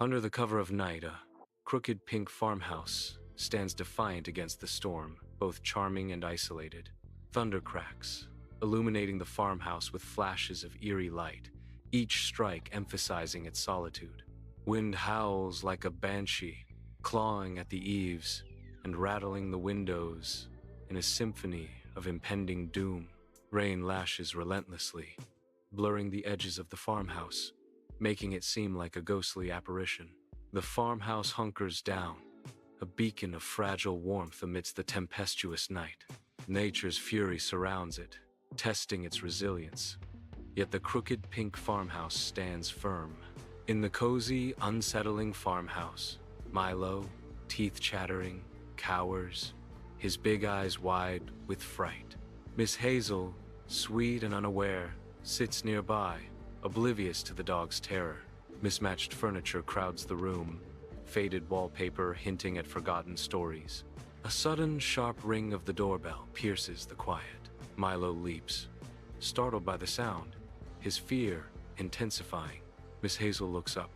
Under the cover of night, a crooked pink farmhouse stands defiant against the storm, both charming and isolated. Thunder cracks, illuminating the farmhouse with flashes of eerie light, each strike emphasizing its solitude. Wind howls like a banshee, clawing at the eaves and rattling the windows in a symphony of impending doom. Rain lashes relentlessly, blurring the edges of the farmhouse, making it seem like a ghostly apparition. The farmhouse hunkers down, a beacon of fragile warmth amidst the tempestuous night. Nature's fury surrounds it, testing its resilience. Yet the crooked pink farmhouse stands firm. In the cozy, unsettling farmhouse, Milo, teeth chattering, cowers, his big eyes wide with fright. Miss Hazel, sweet and unaware, sits nearby, oblivious to the dog's terror. Mismatched furniture crowds the room, faded wallpaper hinting at forgotten stories. A sudden, sharp ring of the doorbell pierces the quiet. Milo leaps, startled by the sound, his fear intensifying. Miss Hazel looks up,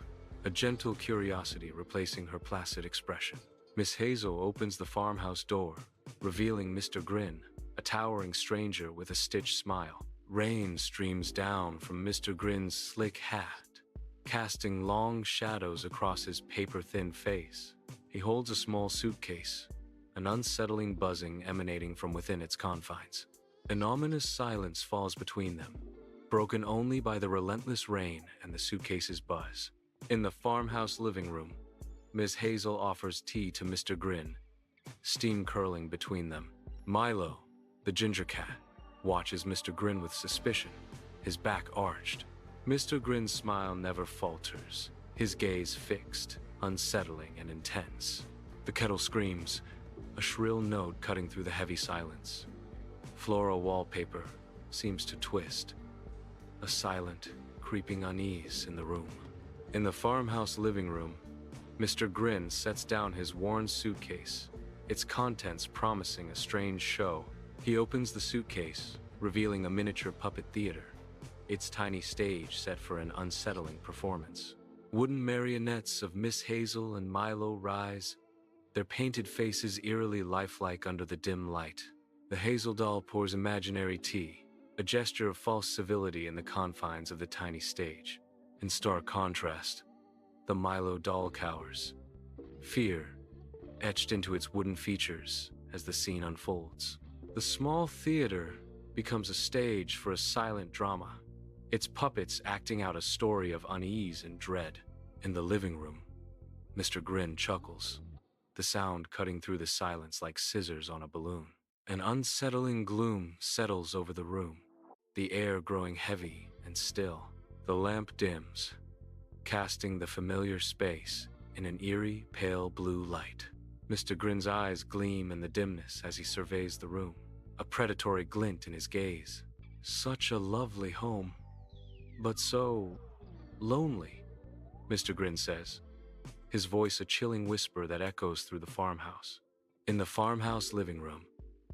a gentle curiosity replacing her placid expression. Miss Hazel opens the farmhouse door, revealing Mr. Grin, a towering stranger with a stitched smile. Rain streams down from Mr. Grin's slick hat, casting long shadows across his paper-thin face. He holds a small suitcase, an unsettling buzzing emanating from within its confines. An ominous silence falls between them, broken only by the relentless rain and the suitcase's buzz. In the farmhouse living room, Ms. Hazel offers tea to Mr. Grin, steam curling between them. Milo, the ginger cat, watches Mr. Grin with suspicion, his back arched. Mr. Grin's smile never falters, his gaze fixed, unsettling and intense. The kettle screams, a shrill note cutting through the heavy silence. Floral wallpaper seems to twist, a silent, creeping unease in the room. In the farmhouse living room, Mr. Grin sets down his worn suitcase, its contents promising a strange show. He opens the suitcase, revealing a miniature puppet theater, its tiny stage set for an unsettling performance. Wooden marionettes of Miss Hazel and Milo rise, their painted faces eerily lifelike under the dim light. The Hazel doll pours imaginary tea, a gesture of false civility in the confines of the tiny stage. In stark contrast, the Milo doll cowers, fear etched into its wooden features as the scene unfolds. The small theater becomes a stage for a silent drama, its puppets acting out a story of unease and dread. In the living room, Mr. Grin chuckles, the sound cutting through the silence like scissors on a balloon. An unsettling gloom settles over the room, the air growing heavy and still. The lamp dims, casting the familiar space in an eerie, pale blue light. Mr. Grin's eyes gleam in the dimness as he surveys the room, a predatory glint in his gaze. Such a lovely home, but so lonely, Mr. Grin says, his voice a chilling whisper that echoes through the farmhouse. In the farmhouse living room,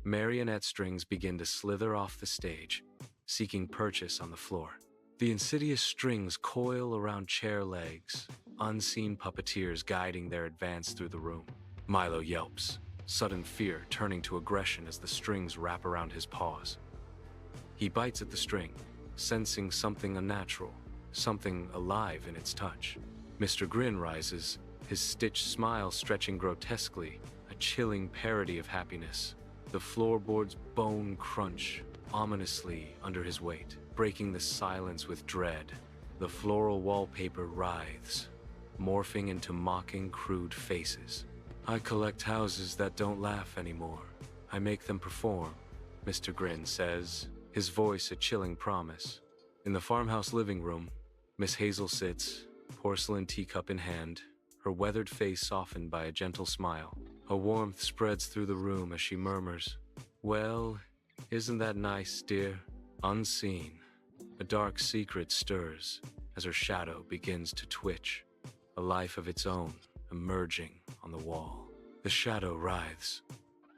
marionette strings begin to slither off the stage, seeking purchase on the floor. The insidious strings coil around chair legs, unseen puppeteers guiding their advance through the room. Milo yelps, sudden fear turning to aggression as the strings wrap around his paws. He bites at the string, sensing something unnatural, something alive in its touch. Mr. Grin rises, his stitched smile stretching grotesquely, a chilling parody of happiness. The floorboards bone crunch ominously under his weight, breaking the silence with dread. The floral wallpaper writhes, morphing into mocking, crude faces. I collect houses that don't laugh anymore. I make them perform, Mr. Grin says, his voice a chilling promise. In the farmhouse living room, Miss Hazel sits, porcelain teacup in hand, her weathered face softened by a gentle smile. A warmth spreads through the room as she murmurs, "Well, isn't that nice, dear?" Unseen, a dark secret stirs as her shadow begins to twitch, a life of its own emerging on the wall. The shadow writhes,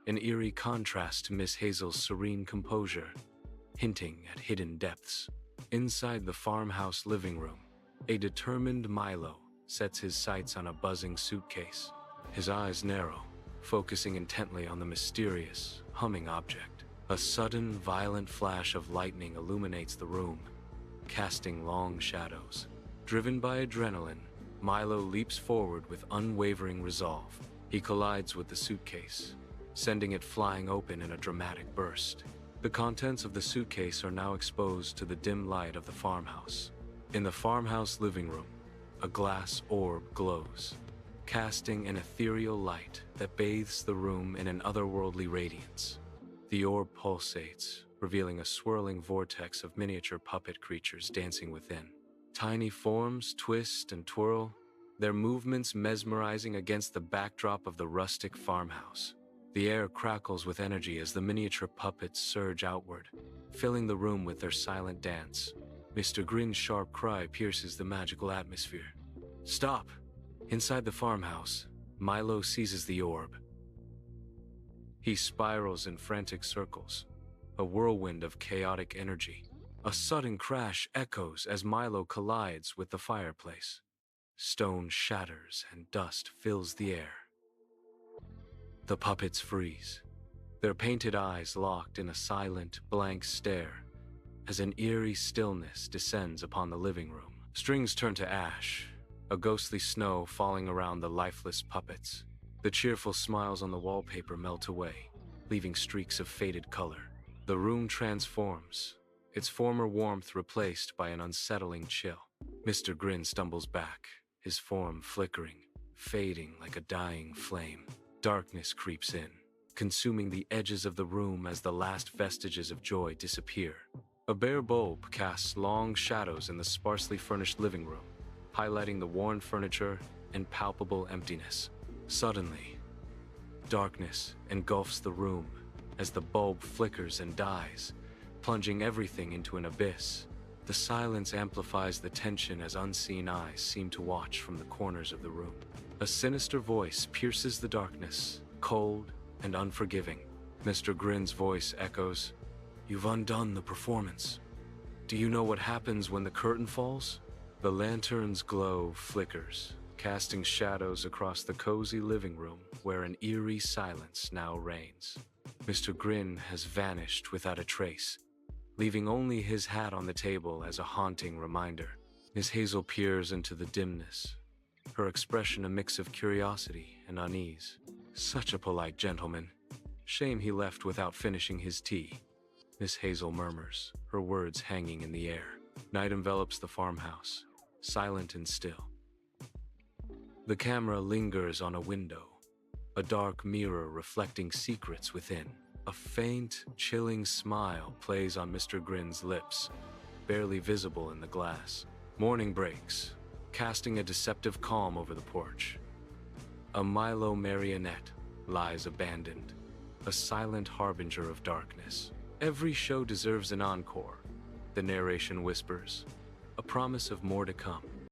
an eerie contrast to Miss Hazel's serene composure, hinting at hidden depths. Inside the farmhouse living room, a determined Milo, sets his sights on a buzzing suitcase. His eyes narrow, focusing intently on the mysterious, humming object. A sudden, violent flash of lightning illuminates the room, casting long shadows. Driven by adrenaline, Milo leaps forward with unwavering resolve. He collides with the suitcase, sending it flying open in a dramatic burst. The contents of the suitcase are now exposed to the dim light of the farmhouse. In the farmhouse living room, a glass orb glows, casting an ethereal light that bathes the room in an otherworldly radiance. The orb pulsates, revealing a swirling vortex of miniature puppet creatures dancing within. Tiny forms twist and twirl, their movements mesmerizing against the backdrop of the rustic farmhouse. The air crackles with energy as the miniature puppets surge outward, filling the room with their silent dance. Mr. Grin's sharp cry pierces the magical atmosphere. Stop! Inside the farmhouse, Milo seizes the orb. He spirals in frantic circles, a whirlwind of chaotic energy. A sudden crash echoes as Milo collides with the fireplace. Stone shatters and dust fills the air. The puppets freeze, their painted eyes locked in a silent, blank stare as an eerie stillness descends upon the living room. Strings turn to ash, a ghostly snow falling around the lifeless puppets. The cheerful smiles on the wallpaper melt away, leaving streaks of faded color. The room transforms, its former warmth replaced by an unsettling chill. Mr. Grin stumbles back, his form flickering, fading like a dying flame. Darkness creeps in, consuming the edges of the room as the last vestiges of joy disappear. A bare bulb casts long shadows in the sparsely furnished living room, highlighting the worn furniture and palpable emptiness. Suddenly, darkness engulfs the room as the bulb flickers and dies, plunging everything into an abyss. The silence amplifies the tension as unseen eyes seem to watch from the corners of the room. A sinister voice pierces the darkness, cold and unforgiving. Mr. Grin's voice echoes, "You've undone the performance. Do you know what happens when the curtain falls?" The lantern's glow flickers, casting shadows across the cozy living room where an eerie silence now reigns. Mr. Grin has vanished without a trace, leaving only his hat on the table as a haunting reminder. Miss Hazel peers into the dimness, her expression a mix of curiosity and unease. Such a polite gentleman. Shame he left without finishing his tea. Miss Hazel murmurs, her words hanging in the air. Night envelops the farmhouse, silent and still. The camera lingers on a window, a dark mirror reflecting secrets within. A faint, chilling smile plays on Mr. Grin's lips, barely visible in the glass. Morning breaks, casting a deceptive calm over the porch. A Milo marionette lies abandoned, a silent harbinger of darkness. Every show deserves an encore, the narration whispers, a promise of more to come.